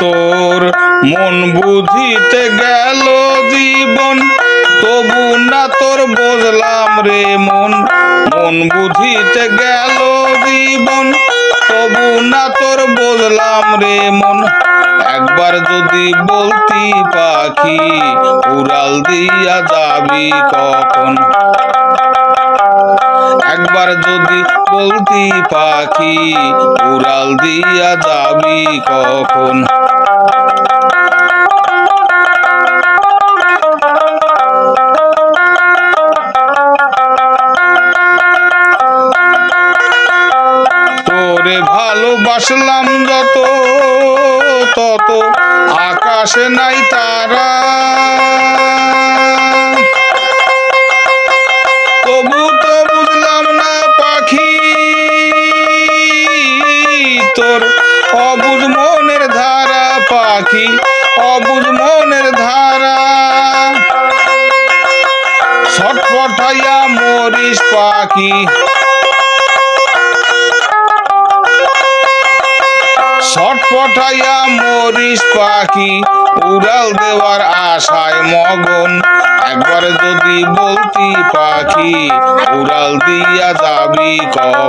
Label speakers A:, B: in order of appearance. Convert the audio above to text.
A: তোর মন বুঝিতে গেল জীবন, তবু না তোর বুঝলাম রে মন। মন বুঝিতে গেল জীবন, তবু না তোর বুঝলাম রে মন। একবার যদি বলতি পাখি, উড়াল দিয়া যাবি কখন। একবার যদি বলতি পাখি, উড়াল দিয়া যাবি কখন। তোরে ভালোবাসলাম যত, তত আকাশে নাই তারা। তবু তো বুঝলাম না পাখি, তোর অবুঝ মনের ধারা পাখি, অবুঝ মনের ধারা। ছটফটাইয়া মরিস পাখি, ছটফটাইয়া মরিস পাখি, উড়াল দেওয়ার আশায় মগন। একবার যদি বলতি পাখি, উড়াল দিয়া যাবি কখন।